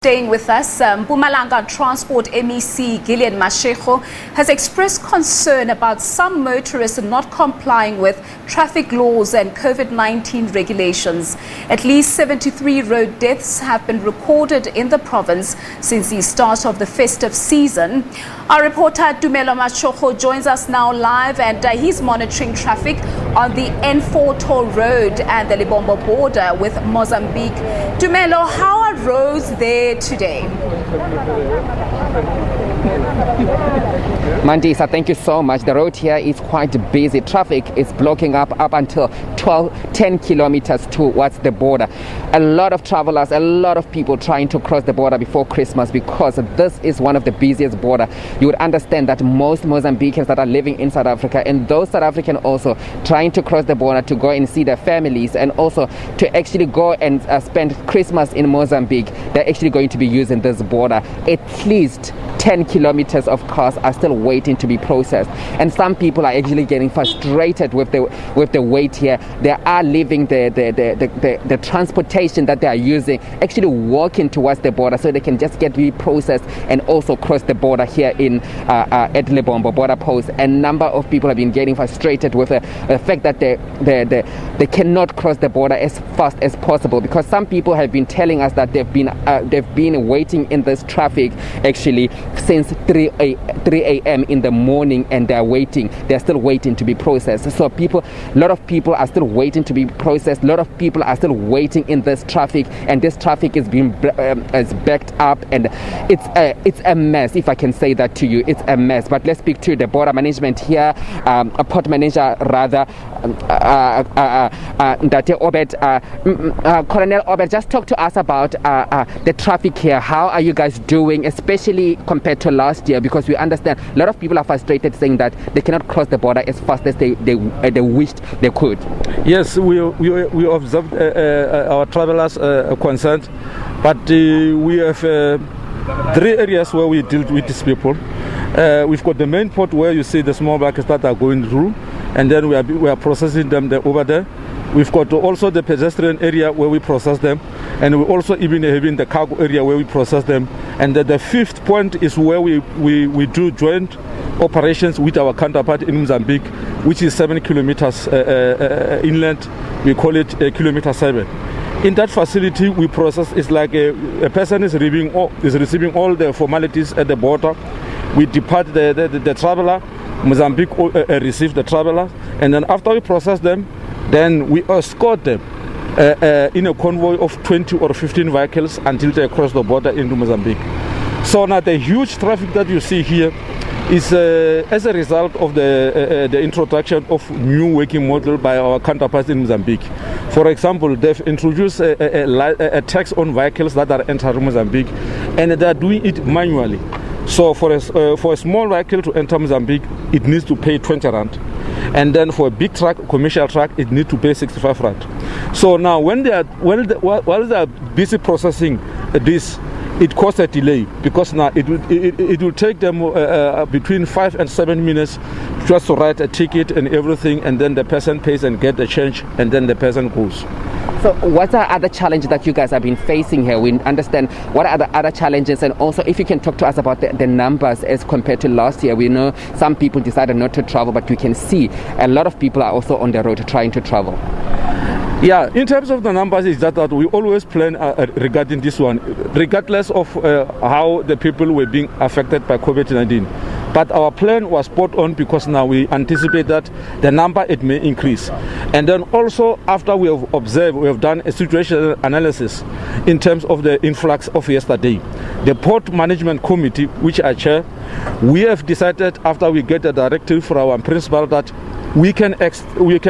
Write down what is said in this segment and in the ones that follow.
Staying with us, Mpumalanga Transport MEC Gillion Mashego has expressed concern about some motorists not complying with traffic laws and COVID-19 regulations. At least 73 road deaths have been recorded in the province since the start of the festive season. Our reporter Tumelo Machogo joins us now live, and he's monitoring traffic on the N4 toll road and the Lebombo Border with Mozambique. Tumelo, how are roads there today? Mandisa, thank you so much. The road here is quite busy. Traffic is blocking up until 10 kilometers towards the border. A lot of travelers, a lot of people trying to cross the border before Christmas, because this is one of the busiest border. You would understand that most Mozambicans that are living in South Africa, and those South African also trying to cross the border to go and see their families, and also to actually go and spend Christmas in Mozambique, they're actually going to be using this border. At least 10 kilometers of cars are still waiting to be processed, and some people are actually getting frustrated with the wait here. They are leaving the transportation that they are using, actually walking towards the border so they can just get reprocessed and also cross the border here in at Lebombo Border Post. A number of people have been getting frustrated with the fact that they cannot cross the border as fast as possible, because some people have been telling us that they've been waiting in this traffic actually since 3 a.m. in the morning, and they're still waiting to be processed. So a lot of people are still waiting to be processed. A lot of people are still waiting in this traffic, and this traffic is being backed up, and it's a mess, if I can say that to you. It's a mess. But let's speak to the border management here, a port manager rather, Ndate Obed. Colonel Obed, just talk to us about the traffic here. How are you guys doing, especially compared to last year? Because we understand a lot of people are frustrated, saying that they cannot cross the border as fast as they wished they could. Yes, we observed our travelers concerned, but we have 3 areas where we deal with these people. We've got the main port where you see the small buckets that are going through, and then we are processing them over there. We've got also the pedestrian area where we process them, and we also even having the cargo area where we process them. And the 5th point is where we do joint operations with our counterpart in Mozambique, which is 7 kilometers inland. We call it kilometer 7. In that facility, we process. It's like a person is receiving all the formalities at the border. We depart the traveler. Mozambique receive the traveler, and then after we process them, then we escort them in a convoy of 20 or 15 vehicles until they cross the border into Mozambique. So now the huge traffic that you see here is as a result of the introduction of new working model by our counterparts in Mozambique. For example, they've introduced a tax on vehicles that are entering Mozambique, and they are doing it manually. So for a small vehicle to enter Mozambique, it needs to pay 20 rand. And then for a big truck, commercial truck, it needs to pay 65 rand. So now while they are busy processing this, it causes a delay, because now it will take them between 5 and 7 minutes just to write a ticket and everything, and then the person pays and get the change, and then the person goes. So what are other challenges that you guys have been facing here? We understand what are the other challenges, and also if you can talk to us about the numbers as compared to last year. We know some people decided not to travel, but we can see a lot of people are also on the road trying to travel. Yeah, in terms of the numbers, is that we always plan regarding this one, regardless of how the people were being affected by COVID-19. But our plan was spot on, because now we anticipate that the number, it may increase. And then also, after we have observed, we have done a situational analysis in terms of the influx of yesterday. The Port Management Committee, which I chair, we have decided, after we get the directive from our principal, that we can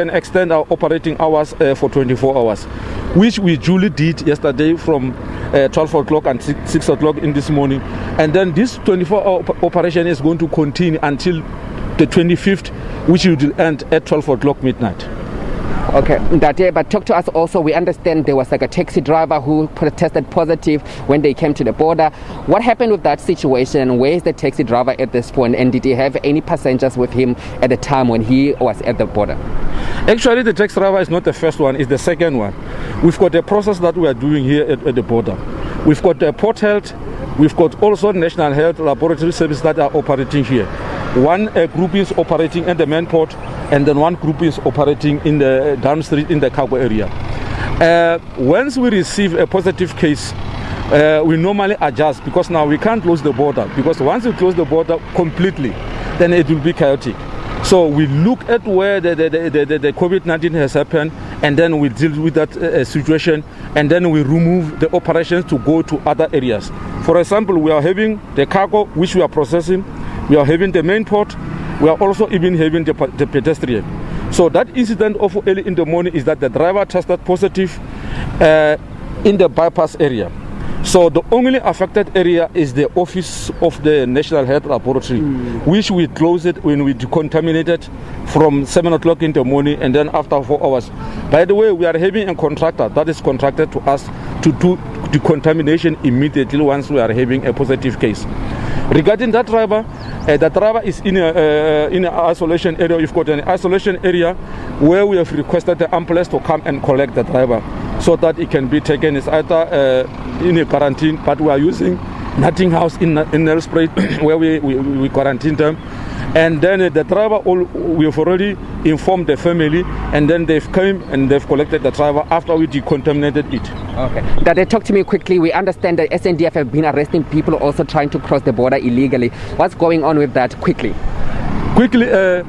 extend our operating hours for 24 hours, which we duly did yesterday from 12 o'clock and 6 o'clock in this morning. And then this 24-hour operation is going to continue until the 25th, which will end at 12 o'clock midnight. Okay, but talk to us also. We understand there was like a taxi driver who tested positive when they came to the border. What happened with that situation? Where is the taxi driver at this point? And did he have any passengers with him at the time when he was at the border? Actually, the taxi driver is not the first one, it's the second one. We've got a process that we are doing here at the border. We've got Port Health. We've got also National Health Laboratory Service that are operating here. One group is operating at the main port, and then one group is operating in the downstream in the cargo area. Once we receive a positive case, we normally adjust, because now we can't close the border, because once we close the border completely, then it will be chaotic. So we look at where the COVID-19 has happened, and then we deal with that situation, and then we remove the operations to go to other areas. For example, we are having the cargo, which we are processing. We are having the main port. We are also even having the pedestrian. So that incident of early in the morning is that the driver tested positive in the bypass area. So the only affected area is the office of the National Health Laboratory, which we closed it when we decontaminated from 7 o'clock in the morning, and then after 4 hours. By the way, we are having a contractor that is contracted to us to do decontamination immediately once we are having a positive case. Regarding that driver, the driver is in an isolation area. We've got an isolation area where we have requested the ambulance to come and collect the driver so that it can be taken. It's either in a quarantine, but we are using Nothing House in Nelspruit where we quarantine them. And then the driver, we have already informed the family, and then they've come and they've collected the driver after we decontaminated it. Okay. Dade, talk to me quickly. We understand that SNDF have been arresting people also trying to cross the border illegally. What's going on with that? Quickly. I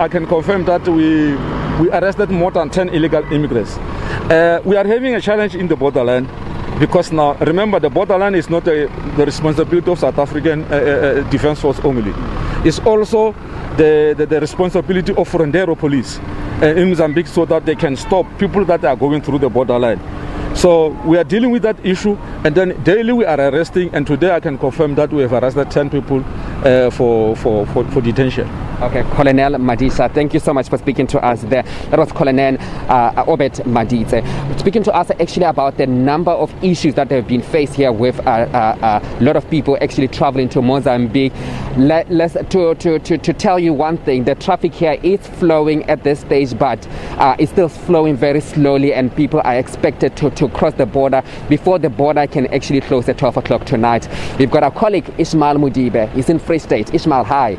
can confirm that we arrested more than 10 illegal immigrants. We are having a challenge in the borderland, because now, remember, the borderland is not the responsibility of South African Defence Force only. It's also the responsibility of Rendero Police in Mozambique, so that they can stop people that are going through the borderline. So we are dealing with that issue, and then daily we are arresting, and today I can confirm that we have arrested 10 people for detention. Okay, Colonel Madisa, thank you so much for speaking to us there. That was Colonel Obed Maditse speaking to us actually about the number of issues that have been faced here with a lot of people actually traveling to Mozambique. To tell you one thing, the traffic here is flowing at this stage, but it's still flowing very slowly, and people are expected to cross the border before the border can actually close at 12 o'clock tonight. We've got our colleague Ishmael Mudibe. He's in Free State. Ishmael, hi.